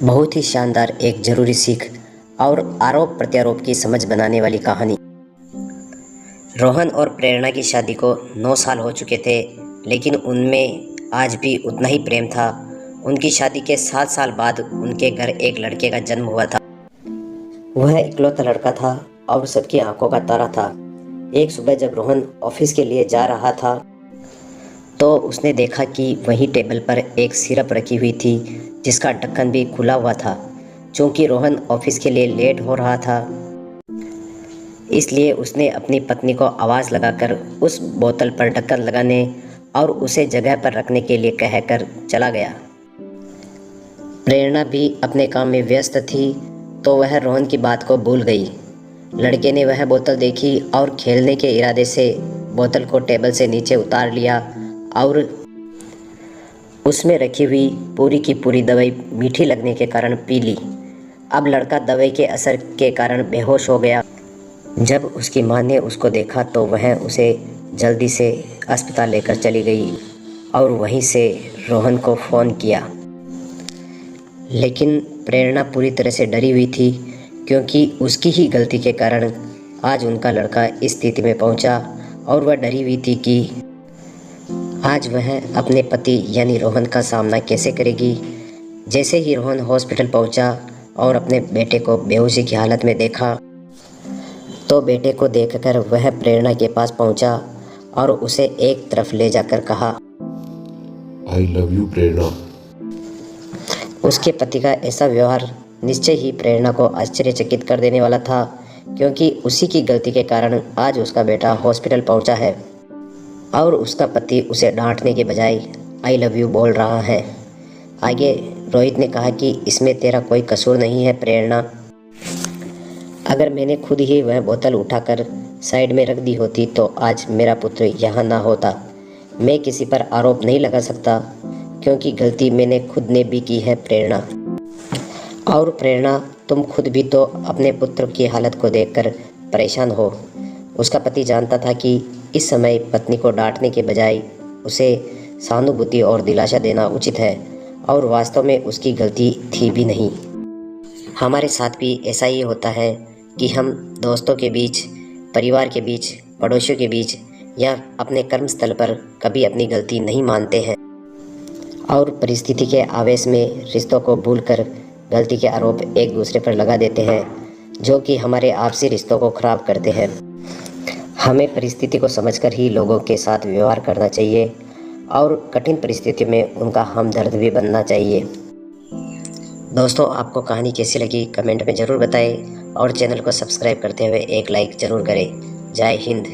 बहुत ही शानदार, एक जरूरी सीख और आरोप प्रत्यारोप की समझ बनाने वाली कहानी। रोहन और प्रेरणा की शादी को 9 साल हो चुके थे, लेकिन उनमें आज भी उतना ही प्रेम था। उनकी शादी के 7 साल बाद उनके घर एक लड़के का जन्म हुआ था। वह इकलौता लड़का था और सबकी आंखों का तारा था। एक सुबह जब रोहन ऑफिस के लिए जा रहा था तो उसने देखा कि वहीं टेबल पर एक सिरप रखी हुई थी, जिसका ढक्कन भी खुला हुआ था। चूंकि रोहन ऑफिस के लिए लेट हो रहा था, इसलिए उसने अपनी पत्नी को आवाज़ लगाकर उस बोतल पर ढक्कन लगाने और उसे जगह पर रखने के लिए कहकर चला गया। प्रेरणा भी अपने काम में व्यस्त थी, तो वह रोहन की बात को भूल गई। लड़के ने वह बोतल देखी और खेलने के इरादे से बोतल को टेबल से नीचे उतार लिया और उसमें रखी हुई पूरी की पूरी दवाई मीठी लगने के कारण पी ली। अब लड़का दवाई के असर के कारण बेहोश हो गया। जब उसकी मां ने उसको देखा तो वह उसे जल्दी से अस्पताल लेकर चली गई और वहीं से रोहन को फ़ोन किया। लेकिन प्रेरणा पूरी तरह से डरी हुई थी, क्योंकि उसकी ही गलती के कारण आज उनका लड़का इस स्थिति में पहुंचा और वह डरी हुई थी कि आज वह अपने पति यानी रोहन का सामना कैसे करेगी। जैसे ही रोहन हॉस्पिटल पहुंचा और अपने बेटे को बेहोशी की हालत में देखा, तो बेटे को देखकर वह प्रेरणा के पास पहुंचा और उसे एक तरफ ले जाकर कहा, आई लव यू प्रेरणा। उसके पति का ऐसा व्यवहार निश्चय ही प्रेरणा को आश्चर्यचकित कर देने वाला था, क्योंकि उसी की गलती के कारण आज उसका बेटा हॉस्पिटल पहुंचा है और उसका पति उसे डांटने के बजाय आई लव यू बोल रहा है। आगे रोहित ने कहा कि इसमें तेरा कोई कसूर नहीं है प्रेरणा। अगर मैंने खुद ही वह बोतल उठाकर साइड में रख दी होती तो आज मेरा पुत्र यहाँ ना होता। मैं किसी पर आरोप नहीं लगा सकता, क्योंकि गलती मैंने खुद ने भी की है प्रेरणा। और प्रेरणा, तुम खुद भी तो अपने पुत्र की हालत को देखकर परेशान हो। उसका पति जानता था कि इस समय पत्नी को डांटने के बजाय उसे सहानुभूति और दिलासा देना उचित है, और वास्तव में उसकी गलती थी भी नहीं। हमारे साथ भी ऐसा ही होता है कि हम दोस्तों के बीच, परिवार के बीच, पड़ोसियों के बीच या अपने कर्मस्थल पर कभी अपनी गलती नहीं मानते हैं और परिस्थिति के आवेश में रिश्तों को भूलकर गलती के आरोप एक दूसरे पर लगा देते हैं, जो कि हमारे आपसी रिश्तों को खराब करते हैं। हमें परिस्थिति को समझकर ही लोगों के साथ व्यवहार करना चाहिए और कठिन परिस्थिति में उनका हमदर्द भी बनना चाहिए। दोस्तों, आपको कहानी कैसी लगी कमेंट में ज़रूर बताएं और चैनल को सब्सक्राइब करते हुए एक लाइक ज़रूर करें। जय हिंद।